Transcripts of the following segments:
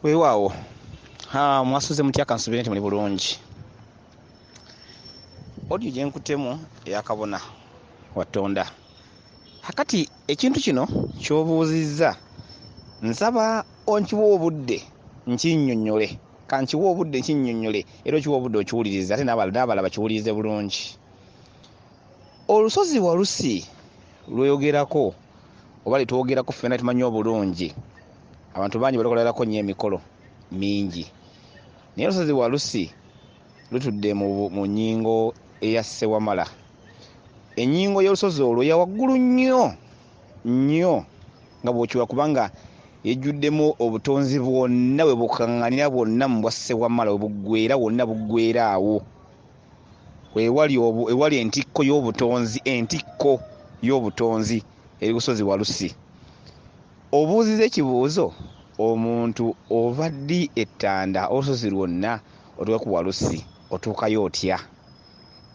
Weewaawo mwasuze mutya kansubire nti muli bulungi. Audio gye nkutemu eyakabona Watonda. Hakati ekintu kino ky'obuuzizza nsaba onkiwa obudde nkinnyonnyole. Kankiwa obudde nkinnyonnyole era okiwa obudde okiwulirize ate n'abalala bakiwulirize bulungi. Olusozi Walusi lweyogerako oba litwogerako ffenna tumanyi obulungi. Abantu bangi balukolerako nnyo emikolo mingi. Naye olusozi Walusi lutudde mu nnyingo eya Ssewamala. Ennyingo y'olusozi olwo ya waggulu nnyo nga bw'okiwa kubanga yejjuddemu obutonzi bwonna bwe bukaŋŋanira bwonna mu bwa Ssewamala we buggweera wonna buggweera awo. Ewali entikko y'obutonzi eri lusozi Walusi. Obuuziza ekibuuzo omuntu ova ddi ettanda olusozi lwonna otuuka ku Walusi otuukayo otya?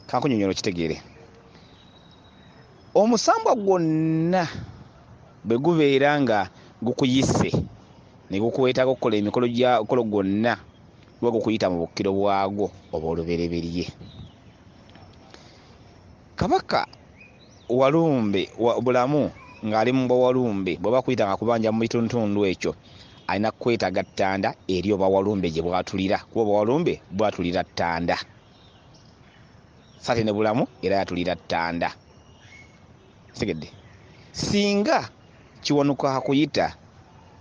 Kankunyonyola okitegeere. Omusambwa gwonna bwe gubeera nga gukuyise ne gukwetaaga okukola emikolo gwonna guba gukuyita mu bukkiro bwagwo oba olubereberye. Kabaka Walumbe Bulamu ng'ali mu Bawalumbe bw'aba akuyita nga kubanja mu bituntundu ekyo alina kwetaaga ttanda eri Obawalumbe gye bwatulira kuba Obawalumbe bwatulira ttanda. Sate ne Bulamu era yatulira ttanda. Kitegedde? Singa Kiwanuka akuyita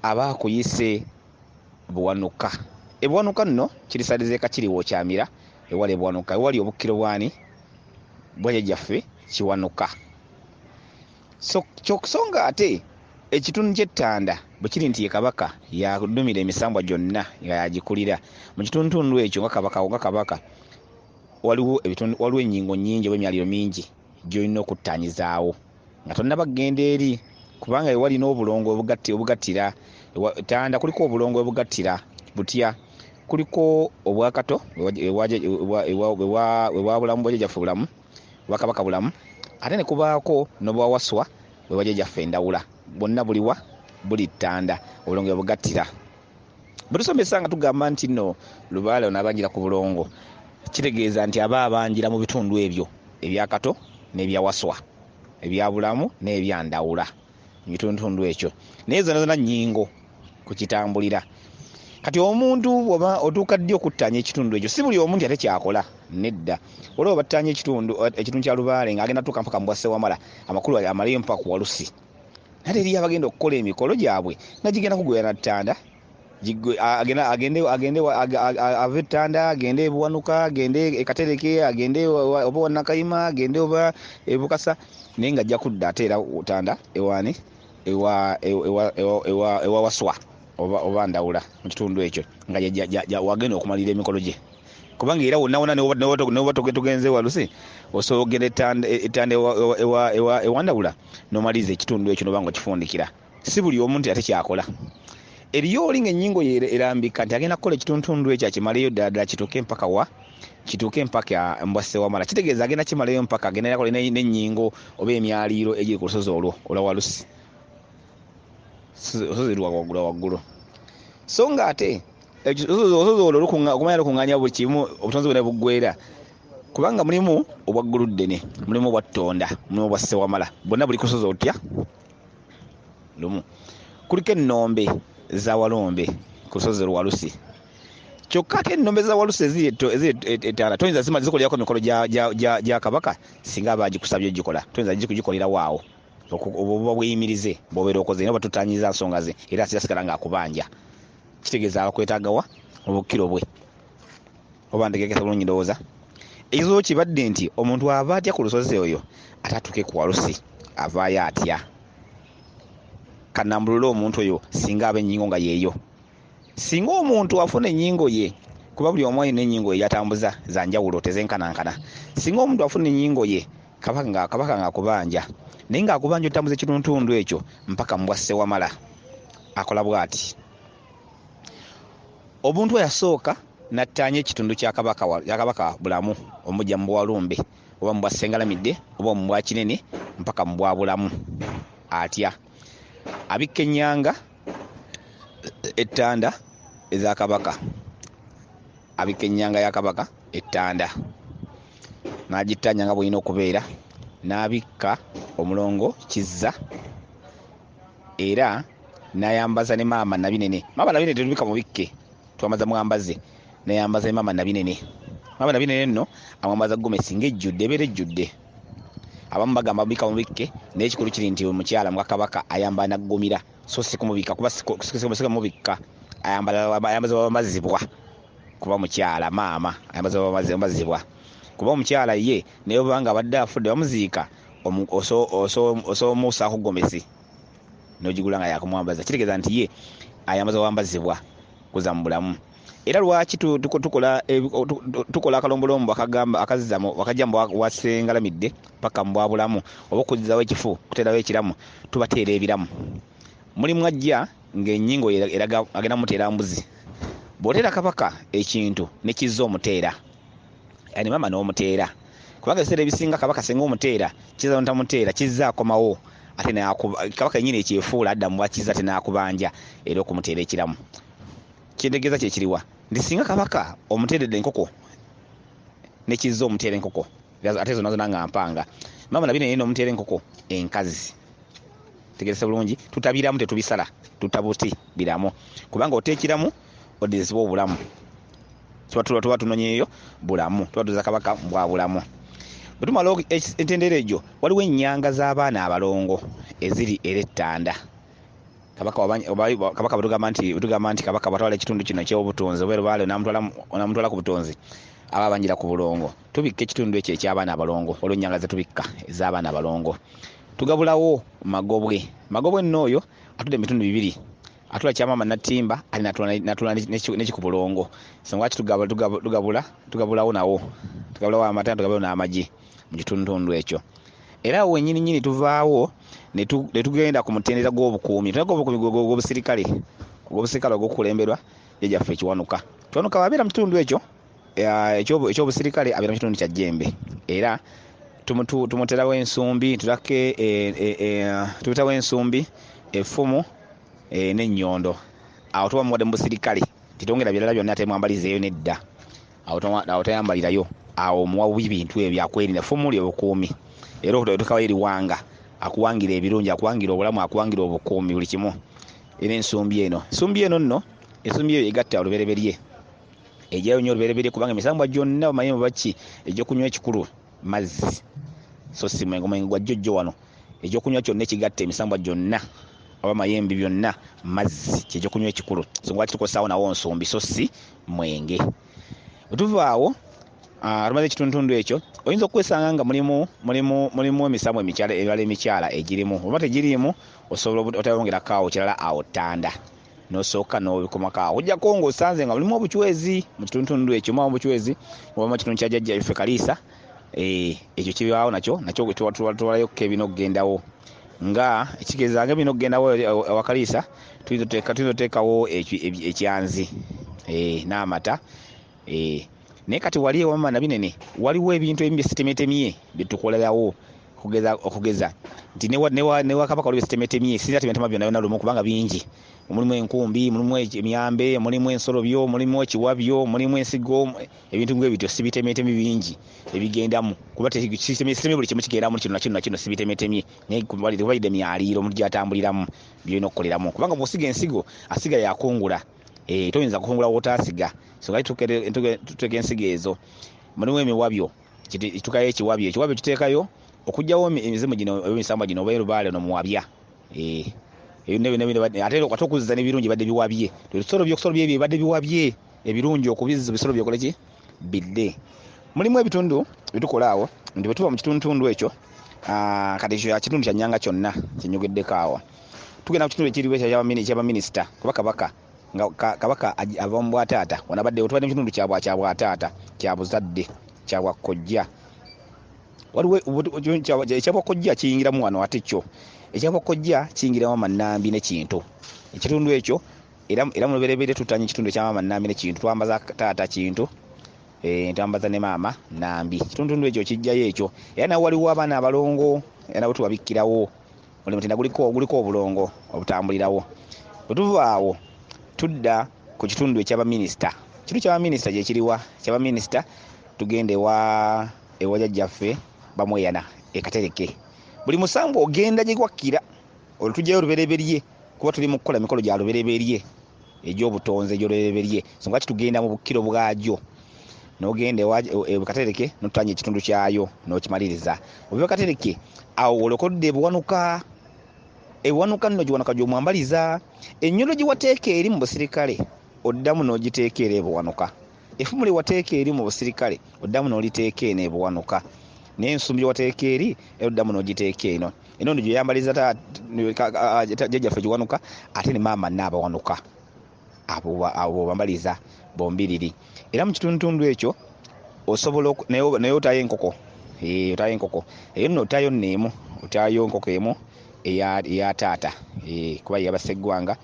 aba akuyise Buwanuka. Ebuwanuka nno kirisalizeeka kiriwo kyamira ewali Ebuwanuka ewali obukkiro bwani bwajjajjaffe Kiwanuka. So nga ate ekitundu ky'ettanda bwe kiri nti ye kabaka yadumira emisambwa gyonna nga yagikulira mu kituntundu ekyo nga kabaka waliwo ennyingo nnyingi oba emyaliro mingi gy'olina okuttaanyizaawo nga tonnaba kugenda eri kubanga ewali n'obulongo obugattira ttanda kuliko obulongo obugattira butya kuliko obwakato ewa Bulamu bwajjajjaffe Bulamu bwa Kabaka Bulamu ate ne kubaako n'obwawaswa bwe bwajjajjaffe Ndawula bwonna buliwa buli ttanda obulongo bwe bugattira. Bwe tusomesa nga tugamba nti nno Lubaale onaabanjira ku bulongo kitegeeza nti aba abanjira mu bitundu ebyo ebyakato n'ebyawaswa ebya Bulamu n'ebya Ndawula mu bitundu ekyo naye zonna nnyingo ku kitambulira. Kati omuntu bw'oba otuuka ddi okuttaanya ekitundu ekyo si buli omuntu ate kyakola nedda. Olwo battaanya ekitundu kya Lubaale ng'agenda tuuka mpaka mu bwa Ssewamala amakulu amaleyo mpaka ku Walusi. Ate eriyo abagenda okukola emikolo gyabwe nga gigenda kugwera ttanda agende ave ettanda agende Ebuwanuka agende Ekatereke agende oba Wannakayima agende oba Ebukasa naye ng'ajja kudda ate era ttanda ewaani ewa Waswa oba Ndawula mu kitundu ekyo nga wagenda okumalira emikolo gye kubanga era wonna n'oba tugenze Walusi osobola okugenda ettanda ewa Ndawula n'omaliriza ekitundu ekyo n'oba ng'okifundikira. Si buli omuntu ate kyakola. Eriyo oli ng'ennyingo erambika nti agenda kukola ekituntundu ekyo akimaleyo ddala kituuke mpaka mbwa Ssewamala. Kitegeeza agenda kimaleyo mpaka agenda yakola n'ennyingo oba emyaliiro egiri ku lusozi olwo olwa Walusi. Olusozi lwa waggulu. So nga ate olusozi olwo okumanya lukuŋŋaanya buli kimu obutonzi bwonna buggweera kubanga mulimu obwaggulu ddene mulimu obwa Ttonda mulimu obwa Ssewamala bwonna buli ku lusozi olutya lumu. Kuliko ennombe za Walumbe ku lusozi lwa Walusi. Kyokka ate ennombe za Walusi eziri ettanda toyinza zikolerako emikolo gya kabaka singa aba agikusabye ogikola toyinza kugikolerawo awo obuba bweyimirize bw'obeera okoze naye batutaanyiza nsonga ze era asigasigala ng'akubanja. Kitegeeza akwetagawa obukkiro bwe oba ntegekesa bulungi ndowooza. Ekizibu kibadde nti omuntu ava atya ku lusozi oyo ate atuuke ku Walusi avaayo atya. Kanambulule omuntu oyo singa aba ennyingo nga yeeyo. Singa omuntu afuna ennyingo ye kuba buli omu alina ennyingo ye yatambuza za njawulo tezenkanankana. Singa omuntu afuna ennyingo ye kabaka ng'akubanja naye ng'akubanja otambuza ekituntundu ekyo mpaka mu bwa Ssewamala akola bw'ati. Omuntu yasooka n'attaanya ekitundu kya Kabaka Bulamu omujja mu Bwalumbe oba mu bwa Ssengalamidde oba mu bwa Kinene mpaka mu bwa Bulamu atya. Abikka ennyanga ettanda eza kabaka abika ennyanga ya kabaka ettanda n'agittanya nga bw'olina okubeera n'abikka omulongo kizza era n'ayambaza ne maama nabinene. Maama nabinene tetubika mubikke twambaza mwambaze n'ayambaza ne maama nabinene. Maama nabinene nno amwambaza gomesi ng'ejjudde ebeera ejjudde. Abamu bagamba bika mubikke naye ekikulu kiri nti omukyala mga kabaka ayamba naggumira so si kumubika kuba si kumubikka ayambaza bamazibwa kuba mukyala maama ayambaza bamazibwa kuba omukyala ye naye obanga abadde afudde bamuziika osoomuusaako gomesi n'ogigula nga yakumwambaza kitegeeza nti ye ayambaza bamazibwa kuza mu bulamu. Era lwaki tukola akalombolombo akajja wasengalamidde paka mu bwabulamu oba okuzzawo ekifu kuteerawo ekiramu tubateera ebiramu. Mulimu ajja ng'ennyingo eraga agenda muteera mbuzi. Bw'oteera kabaka ekintu ne kizza omuteera yani maama n'omuteera kubanga ebiseera ebisinga kabaka singa omuteera kizza ntamuteera kizza akomawo ate kabaka yennyini ekyefuula adda mu bwakizza ate n'akubanja era okumuteera ekiramu. Kyentegeeza kye kiriwa nti singa kabaka omuteeredde enkoko ne kizza omuteera enkoko ate zonna nga mpanga maama nabinene n'omuteera enkoko enkazi tegeeza bulungi tutabiramu tetubisala tutabuti biramu kubanga oteekiramu odizibwa obulamu tuba tunonyeeyo bulamu tuba tuza kabaka bwa bulamu. Bwe tumala entendera egyo waliwo ennyanga z'abaana abalongo eziri era ettanda. Kabaka bwetugamba nti kabaka bwatwala ekitundu kino ekyobutunzi oba erubaale namutwala ku butunzi aba abanjira ku bulongo tubikka ekitundu ekyo eky'abaana abalongo waliwo ennyanga zetubikka ez'abaana abalongo. Tugabulawo magobwe nno oyo atudde mu bitundu bibiri atula kyamaama nattimba ali natula nekikubulongo so lwaki tugabulawo nawo tugabulawo amata tugabulawo n'amagi mu kitundutundu ekyo. Era awo wennyini tuvaawo ne tugenda ku mutendera gw'obukuumi tunaga obukuumi gw'obusirikale ogw'okukulemberwa jjajjaffe Kiwanuka abeera mu kitundu ekyo ekyobusirikale abeera mu kitundu kya Jjembe era tumuterawo ensumbi tubitawo ensumbi effumu n'ennyondo awo tuba muwadde mu busirikale titongera birala byonna ate mwambalizeeyo nedda awo tayambalirayo awo muwawu bintu ebyo akwerinda effumu lyobukuumi era okutukawo eriwanga akuwangira ebirungi akuwangira obulamu akuwangira obukuumi buli kimu. Era ensumbi eno nno ensumbi eyo egatta olubereberye ejyayo nnyo olubereberye kubanga emisambwa gyonna bamanyi baki egy'okunywa ekikulu mazzi so si mwengo gwa jjojjo wano egy'okunywa kyonna ekigatta emisambwa gyonna oba mayembe byonna mazzi kyegy'okunywa ekikulu so lwaki tukozesaawo nawo nsumbi so si mwenge. Bwe tuvaawo tumaze ekitundutundu ekyo oyinza okwesanga nga mulimu emisambwa emikyala egirimu oba tegirimu osobola otayongera kaawo kirala awo ttanda n'osooka n'obikomako awo ojjako ng'osanze nga mulimu obucwezi mu kitundutundu ekyo mulimu obucwezi oba mu kitundu kya jjajja yaffe Kaliisa ekyo kibaawo nakyo tuwalayo ebina okugendawo nga ekitegeeza nga ebina okugendawo ewa Kaliisa tuyinza oteekawo ekyanzi n'amata naye kati wali ewa maama nabinene waliwo ebintu ebimu byesitemetemye byetukolerawo okugeza nti newa kabaka waliwo byesitemetemye sinza temetema byonna byonna lumu kubanga bingi mulimu enkumbi mulimu emyambe mulimu ensolobyo mulimu ekiwabyo mulimu ensigo ebintu ng'ebityo sibitemetemi bingi ebigendamu kuba sitemye buli kimu kigeramu kino nakino sibitemetemye naye kubalidde myaliiro mu gyatambuliramu byolina okukoleramu kubanga bw'osiga ensigo asiga yakungula toyinza kukungula wootaasiga so nga tuteeka ensigo ezo. Mulimu emiwabyo tukayo ekiwabyo kiteekayo okugyawo emizimu gino emisambwa gino oba erubaale no muwabya ate okuzza n'ebirungi badde biwabye ebisolo byo bibadde biwabye ebirungi okubizza ebisolo byokoleki bidde. Mulimu ebitundu bitukola awo nti bwe tuba mu kitundutundu ekyo kati kitundu kya nnyanga kyonna kyenyogeddeko awo tugenda ku kitundu ekiriwo ekyabaminisita kuba kabaka ava mu bwataata wanabadde otubadde mu kitundu kya bwataata kya buzadde kya bwakkojja waliwo ekya bwakkojja kiyingiramu wano ate kyo ekya bwakkojja kiyingiramu Mannambi n'Ekintu ekitundu ekyo era mu lubereberye tutanye ekitundu ekya Mannambi n'Ekintu twambaza taata Kintu twambaza ne maama Nambi ekitundu ekyo kijjayo ekyo era nawo waliwo abaana abalongo era nabo tubabikkirawo omuti guliko obulongo obutambulirawo. Bwe tuvaawo tudda ku kitundu ekyaba minisita. Kitundu kyaba minisita gye kiriwa? Kyaba minisita tugende ewa jjajjaffe bamweyana ekatereke. Buli musango ogenda gye gwakira olutujjayo lubereberye kuba tuli mu kukola mikolo gya lubereberye egy'obutonze egy'olubereberye. So nga tugenda mu bukiro bwagyo n'ogenda ekatereke n'otutanya ekitundu kyayo n'okimaliriza. Obiba katereke awo olokodde ebuwanuka nno giwanuka gy'omwambaliza. Ennyolo gye wateeka eri mu busirikale oddamu n'ogiteeka era ebuwanuka. Effumu lye wateeka eri mu busirikale oddamu n'oliteeka eno ebuwanuka. N'ensumbi gye wateeka eri oddamu n'ogiteeka eno. Eno nno gy'oyambaliza jjajjaffe giwanuka ate ne maama n'abawanuka. Abo bambaliza bombiriri. Era mu kitundu ekyo osobola naye otaayo enkoko. Otaayo enkoko. Eyo nno otaayo nneemu. Otaayo enkoko emu eya taata. Kuba yaba Sseggwanga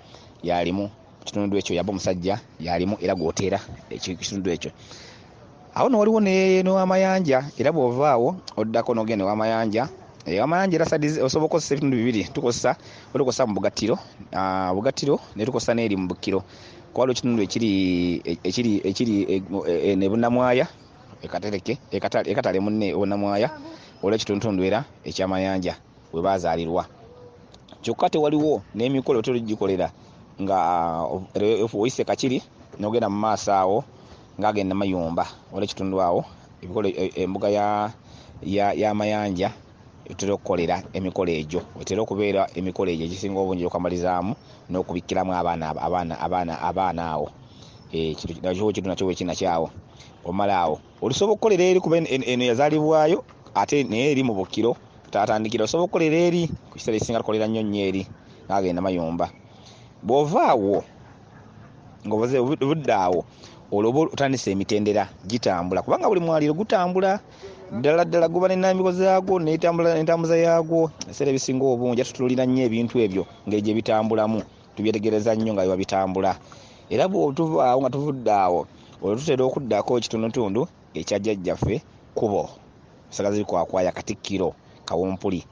yalimu kitundu ekyo, yaba omusajja yalimu era gw'oteera ekitundu ekyo. Awo no waliwo n'amayanja, era bw'ovaawo oddako n'ogenda ew'amayanja. Amayanja era osobola okukozesa ebitundu bibiri. Tukozesa mu bugattiro ne tukozesa n'eri mu bukiro. Kwaliwo ekitundu ekiri ne Bunnamwaya ekatereke ekatale munne Bunnamwaya olwo ekitundu era eky'amayanja we baazaalirwa. Kyokka tewaliwo n'emikolo tuligikolera nga oyise Kakiri n'ogenda mu maaso awo ng'agenda Mayumba olwo ekitundu awo embuga y'amayanja etera okukolera emikolo egyo. Etera okubeera emikolo egyo egisinga obungi okwambalizaamu n'okubikkiramu abaana awo. Ekitundu nakyo wekinakyawo omala awo olisobola okukolera eri kuba eno yazaalibwayo ate naye eri mu bukiro tatandikira. Osobola okukolera eri ku kiseera ekisinga tukolera nnyo eri ng'agenda Mayumba. Bw'ovaawo ng'obuze budde awo olwo otandise emitendera gitambula kubanga buli mwaliro gutambula ddala guba n'ennambiko zaagwo n'entambuza yaagwo. Ebiseera ebisinga obungi tutulira nnyo ebintu ebyo ngeri gye bitambulamu, tubyetegereza nnyo nga biba bitambula. Era bw'otuvaawo nga tuvudde awo olwo tutera okuddako ekitundutundu ekya jjajjaffe Kkubo Ssagazi Kwakwaya Katikkiro Kawumpuli.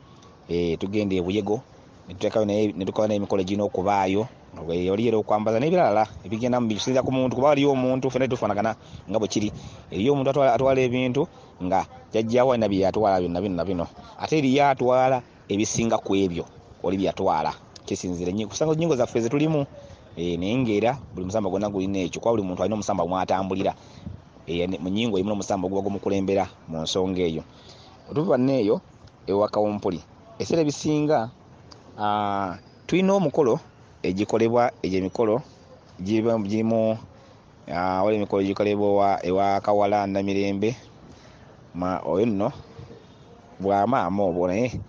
Tugenda e Buyego ne tukola n'emikolo egirina okubaayo oli era okwambaza n'ebirala ebigenda mu bisinza ku muntu kuba waliyo omuntu ffenna tufaanagana nga bwe kiri. Eriyo omuntu atwala ebintu nga jjajjaawo alina bye yatwala byonna bino ate eriyo atwala ebisinga ku ebyo oli byatwala. Kisinzira kusanga ennyingo zaffe ze tulimu naye ng'era buli musamba gwonna gulina ekyo kuba buli muntu alina omusamba mw'atambulira. Mu nnyingo erimu n'omusamba oguba gumukulembera mu nsonga eyo. Otuva neeyo ewa Kawumpuli ebiseera ebisinga tulina omukolo egikolebwa egy'emikolo girimu wali emikolo gikolebwa ewa Kawala Namirembe oyo nno bw'amaama obwo naye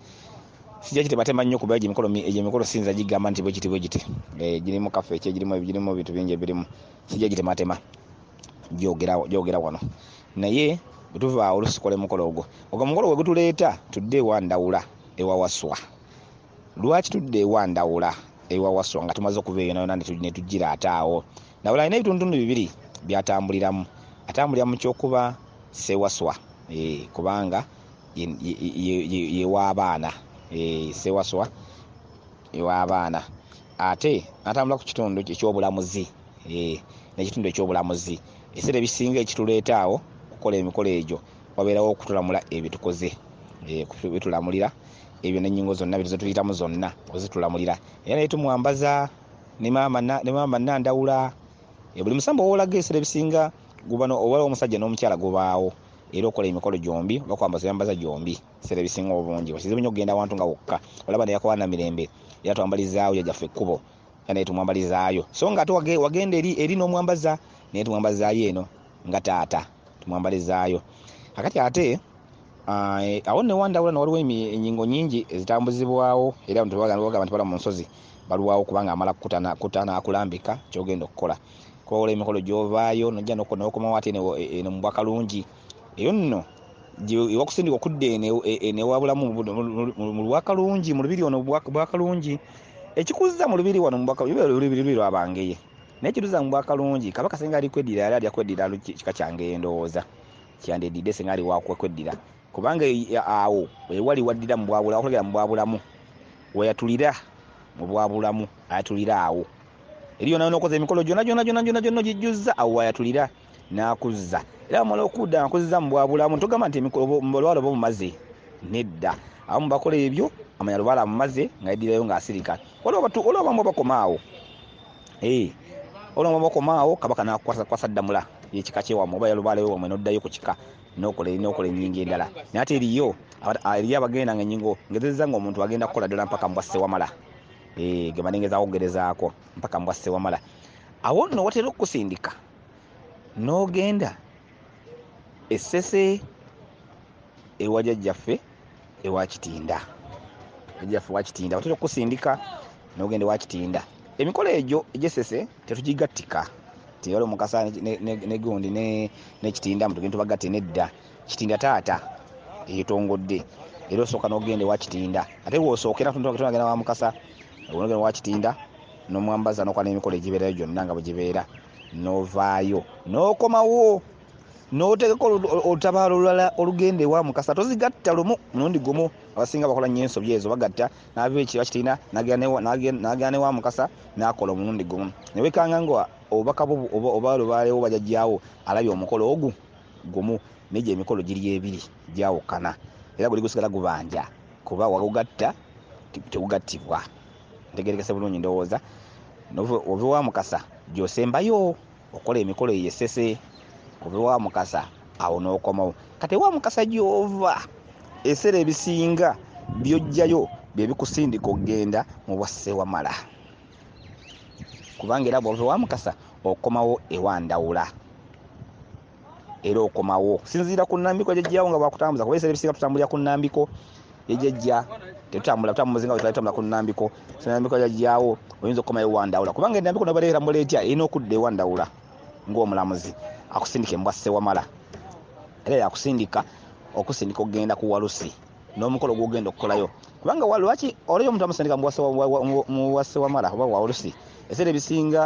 sijja kitebatema nnyo kuba egy'emikolo sinza gigamba nti bwe giti girimu kafeeki girimu bintu bingi ebirimu sijja gitematema gyogera wano. Naye bwe tuvaawo olusikole mukolo ogwo omukolo gwe gutuleeta tudde ewa Ndawula ewa Waswa. Lwaki tudde ewa Ndawula ewa Waswa nga tumaze okuva eyo yonna ne tujjira ate awo? Ndawula alina ebitundutundu bibiri by'atambuliramu. Atambulira mu kyokuba Ssewaswa kubanga yew'abaana. Ssewaswa ew'abaana ate atambula ku kitundu eky'obulamuzi n'ekitundu eky'obulamuzi. Ebiseera ebisinga ekituleeta awo okukola emikolo egyo wabeerawo okutulamula ebitukoze bitulamulira ebyo n'ennyingo zonna bito zetuyitamu zonna ozitulamulira. Era naye tumwambaza ne maama Nandawula. Buli musamba woolaga ebiseera ebisinga oba omusajja n'omukyala gubaawo era okola emikolo gyombi bakwambaza yambaza gyombi. Ebiseera ebisinga obungi kizibu nnyo okugenda awantu nga wokka. Olaba ne Yakowa Namirembe era twambalizaayo jjajjaffe Kkubo era naye tumwambalizaayo. So nga ate wagenda eri n'omwambaza naye tumwambazaayo eno nga taata tumwambalizaayo. Kakati ate awo ne Wandawula ne waliwo ennyingo nnyingi ezitambuzibwawo era bagamba nti bala mu nsozi balwawo kubanga amala kutana akulambika kyogenda okukola. Kuba emikolo gy'ovaayo nojja n'okomawo ate eno mu Bwakalungi. Eyo nno ewakusindika okudda ewabulamu mu Bwakalungi mu lubiri wano Bwakalungi. Ekikuzza mu lubiri wano mu lubiri lwabangeye naye kiruza mu Bwakalungi Kabaka senga ali kweddira yali alya kweddira kika kyange ndowooza kyandeddidde senga ali wakweddira kubanga awo wali waddira mu Bwabulamu okulagera mu Bwabulamu weyatulira mu Bwabulamu atulira awo eriyo nayo nokoza emikolo gyonna gijjuzza awo wayatulira n'akuzza era amala okudda nkuzza mu bwabulamu togamba nti olwala oba mumaze nedda abamu bakola ebyo amanya lubala mumaze ng'ayiddirayo ng'asirika olwo abamu bakomaawo olwo bakomaawo kabaka n'akwasa ddamula y'ekika kyewammwe oba yalubaala wewamwe n'oddayo ku kika n'okola ennyingo endala naye ate eriyo abagenda nga ennyingo ngezezza ng'omuntu agenda kukola ddala mpaka mbwasse wamala ge banengezaawo okugerezaako mpaka mbwasse wamala awo nno watera okukusindika n'ogenda essese ewa jjajjaffe ewa Kitinda watera okukusindika n'ogenda ewa Kitinda emikolo egyo egy'essese tetugigattika tiyalo Mukasa ne Gundi ne Kitinda mutugenda tubagatte nedda Kitinda taata eyetongodde era osooka n'ogenda ewa Kitinda ate woosookera tunagenda wa Mukasa onogenda wa Kitinda n'omwambaza n'okola n'emikolo egibeerayo gyonna nga bwe gibeera n'ovaayo n'okomawo n'otegeka olutabaalo olulala olugenda ewa Mukasa tozigatta lumu mulundi gumu abasinga bakola nnyo ensobi ezo bagatta n'ava ekiwa Kitinda n'agenda newa Mukasa n'akola omulundi gumu ne wekanga nga obubaka oba lubaalewo bajajjaawo alabye omukolo ogwo gumu n'egyo emikolo giri ebiri gyawukana era guli gusigala gubanja kuba wagugatta tegugattibwa ntegerekese bulungi ndowooza ove wa Mukasa gy'osembayo okola emikolo eyessese ove wa Mukasa awo n'okomawo kati wa Mukasa gy'ova ebiseera ebisinga by'ojjayo bye bikusindika okgenda mu bwasse wamala kubanga era bw'ove wa Mukasa okomawo ewa Ndawula era okomawo sinziira ku nnambiko gy'ejjaawo nga bakutambuza kuba ebiseera ebisinga tutambulira ku nnambiko ejjejja tetutambula muzinga wetutambula ku nnambiko nnambiko gy'ejjaawo oyinza okukomayo ewa Ndawula kubanga ennambiko nabaleetambula etya erina okudda ewa Ndawula ng'omulamuzi akusindika embwasse wamala era yakusindika okusindika okgenda ku Walusi n'omukolo gw'ogenda okukolayo kubanga lwaki olyo omuntu amusindika mu bwasse wamala oba Walusi ebiseera ebisinga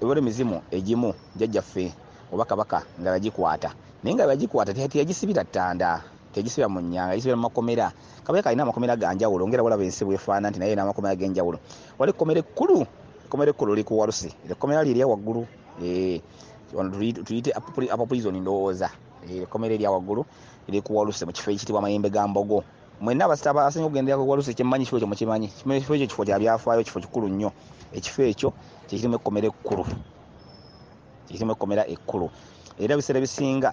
ewera emizimu egimu jjajjaffe oba kabaka nga bagikwata naye nga bagikwata teyagisibira ttanda teyagisibira mu nnyanga yagisibira mu makomera kabaka alina amakomera ga njawulo ngera walaba ensi bwefaana nti naye alina amakomera g'enjawulo wali ekkomera ekkulu liri ku Walusi ekkomera lirya waggulu tuyite apopoizoni ndowooza ekkomera erya waggulu liri ku Walusi mu kifo ekitibwa Mayembe ga Mbogo mwenna abasinga okugendera ku Walusi kyemmanyi kifo ekyo mukimanyi kifo ekyo kifo kya byafaayo kifo kikulu nnyo ekifo ekyo kyekirimu ekkomera ekkulu era biseera bisinga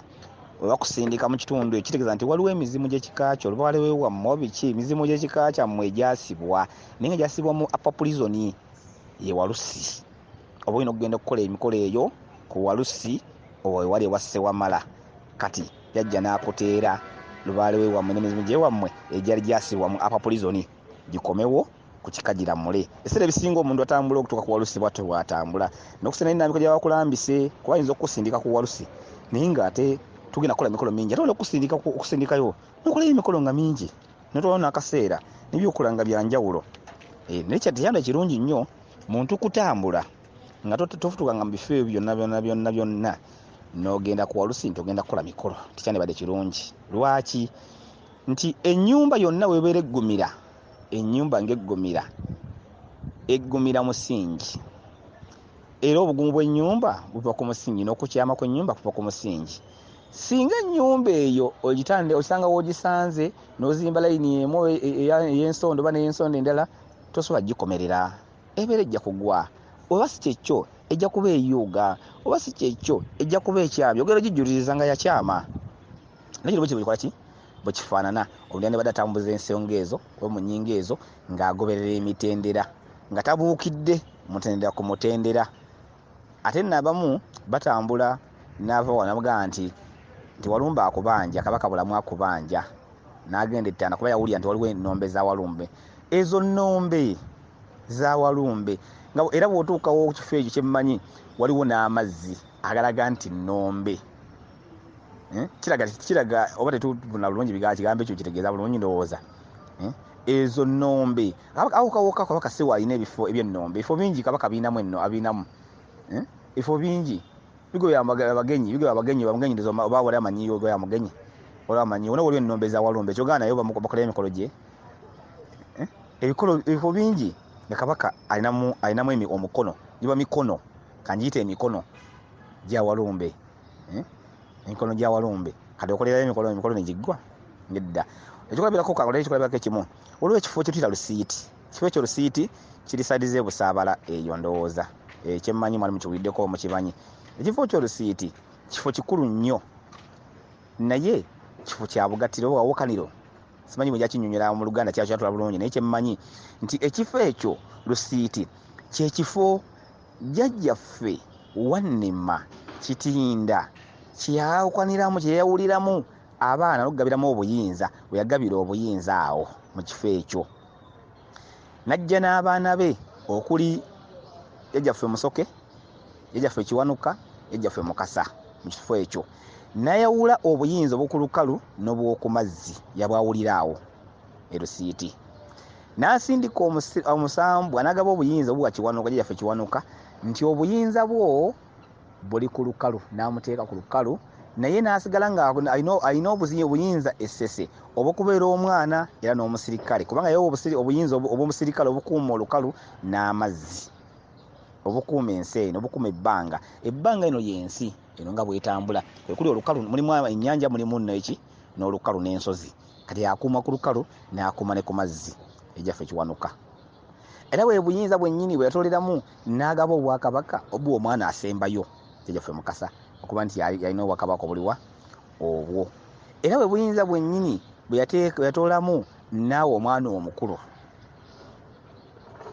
webakusindika mu kitundu ekitegeeza nti waliwo emizimu gy'ekika kyo oluba waliwo ewammwe biki emizimu gy'ekika kyammwe egyasibwa naye nga gyasibwa mu apapulizoni ye Walusi oba olina okugenda okukola emikolo eyo ku Walusi oba wewali ewasse wamala kati jajja n'akuteera lubaalewo ewammwe n'emizimu gy'ewammwe egyali gyasibwa mu apapulizoni gikomewo ku kikagira mule ebiseera ebisinga omuntu atambula okutuuka ku Walusi bwatyo bw'atambula n'okusena ennambiko gyabakulambise kuba ayinza okukusindika ku Walusi naye ng'ate tugenda kukola emikolo mingi ate okusindikayo nokolayo emikolo nga mingi notwala n'akaseera nebyokola nga byanjawulo naye kyateyanda kirungi nnyo muntu kutambula nga tofutukanga mu bifo ebyo byonna n'ogenda ku Walusi nti ogenda kukola mikolo tikyandibadde kirungi lwaki nti ennyumba yonna webeera ennyumba eggumira musingi era obugumu bw'ennyumba buva ku musingi n'okukyama kw'ennyumba kuva ku musingi singa ennyumba eyo osanga w'ogisanze n'ozimba layini emu ey'ensondo oba n'ey'ensonda endala tosobola gikomerera ebeera ejja kugwa oba si kyekyo ejja kuba eyuuga oba si kyekyo ejja kuba ekyamya ogenda ogijjuliriza nga yakyama naye kino bwe ki bwe kifaanana omuntu badde atambuza ensonga ezo oba mu nnyingo ezo ng'agoberera emitendera nga tabuukidde mutendera ku mutendera ate n'abamu batambula n'ava wanamugamba nti Walumbe akubanja kabaka bulamu akubanja n'agenda ettanda kuba yawulira nti waliwo ennombe za Walumbe ezo nnombe za Walumbe nga era bw'otuukawo ku kifo ekyo kyemmanyi waliwo n'amazzi agalaga nti nnombe kiraga oba tetubuna bulungi kigambo ekyo kitegeeza bulungi ndowooza ezo nnombe awukawoka kabaka sewa alina ebifo eby'ennombe ebifo bingi kabaka abinamu ebifo bingi bigoya abagenyi oba wali amanyiyo goya amugenyi wali amanyiyo waliwo ennombe za Walumbe kyogana naye bakola emikolo gye ebifo bingi nga kabaka alinamu omukono niba mikono kanjiyite emikono gya Walumbe emikono gya Walumbe kati okolerayo emikono negiggwa ngedda ekikolabirako kangola ekikolabirako ekimu waliwo ekifo kye tuyita lusiiti ekifo ekyo lusiiti kiri saidize ebusaabala eyo ndowooza kyemmanyi mwali mukiwuliddeko mukimanyi ekifo kyo lusiiti kifo kikulu nnyo naye kifo kya bugattiro wawokaniro simanyi bwe jakinyonyola mu Luganda kyatula bulungi naye kyemmanyi nti ekifo ekyo lusiiti kyekifo jjajjaffe Wannema Kitinda kyeyawukaniramu kyeyawuliramu abaana n'okugabiramu obuyinza bwe yagabira obuyinza awo mu kifo ekyo najja n'abaana be okuli jjajjaffe Musoke jjajjaffe Kiwanuka jjajjaffe Mukasa mu kifo ekyo nayawula obuyinza obw'okulukalu n'obw'oku mazzi yabwawulira awo erusiiti n'asindika omusambwa n'agaba obuyinza obwa Kiwanuka jjajjaffe Kiwanuka nti obuyinza bwo buli ku lukalu n'amuteeka ku lukalu naye n'asigala nga alina obuyinza essese obw'okubeera omwana era n'omusirikale kubanga yewe obuyinza obw'omusirikale obukuuma olukalu n'amazzi obukuuma ensi eno obukuuma ebbanga eno y'ensi eno nga bwetambula kuli olukalu mulimu ennyanja mulimu neki n'olukalu n'ensozi kati akuuma ku lukalu n'akuuma ne ku mazzi ejjaffe Kiwanuka era bwe buyinza bwennyini bwe yatoleramu n'agaba obwakabaka obwa omwana asembayo ejjaffe Mukasa okuba nti yalina obwakabaka obuliwa obwo era bwe buyinza bwennyini bwe yatoolamu naawe omwana omukulu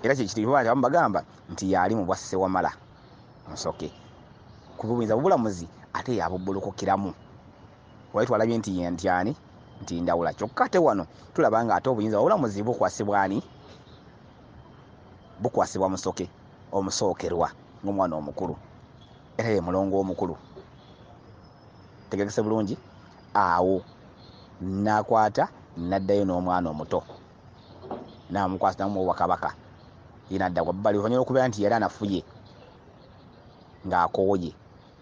era kyekitiibwa bagamba nti yali mu bwa Ssewamala Musoke ku buyinza bubulamuzi ate yabubbulukukiramu wali twalabye nti ani nti Ndawula kyokka ate wano tulaba nga ate obuyinza obulamuzi bukwasibwa Musoke omusookerwa ng'omwana omukulu era ye mulongo omukulu tegekese bulungi awo n'akwata n'addayo n'omwana omuto n'amukwasa n'amuwa obwakabaka ye n'adda wabbali oluvannyuma lw'okubeera nti yali anafuye ng'akooye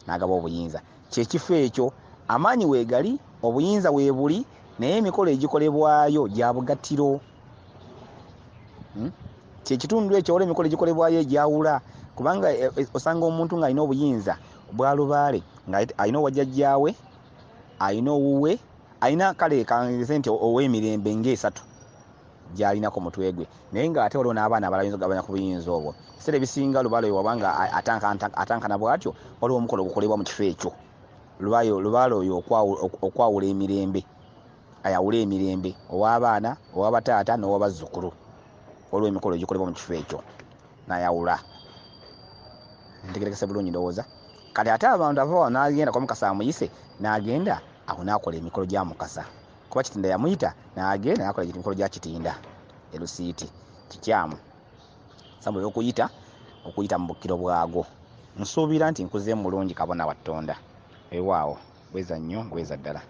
n'agaba obuyinza kyekifo ekyo amaanyi weegali obuyinza weebuli naye emikolo egikolebwayo gya bugattiro kyekitundu ekyo waliwo emikolo egikolebwayo egyawula kubanga osanga omuntu ng'alina obuyinza bwa lubaale ng'alina owajjajjaawe alina owuwe alina kale kanze nti ow'emirembe ng'esatu gy'alinako mutwe gwe naye ng'ate waliwo n'abaana abalayinza okugabanya ku buyinza obwo ebiseera ebisinga lubaale wabanga atankana bw'atyo waliwo omukolo ogukolebwa mu kifo ekyo lubaale oyo okwawula emirembe ayawula emirembe ow'abaana ow'abataata n'ow'abazzukulu waliwo emikolo egikolebwa mu kifo ekyo n'ayawula ntegerekese bulungi ndowooza kati ate abantu ava n'agenda kwa Mukasa amuyise n'agenda awo n'akola emikolo gya Mukasa kuba Kitinda yamuyita n'agenda n'akola emikolo gya Kitinda erusiiti kikyamu sambwe okuyita mu bukkiro bwago nsuubira nti nkuzeemu mulungi kabona wa Ttonda ewaawo bweza nnyo bweza ddala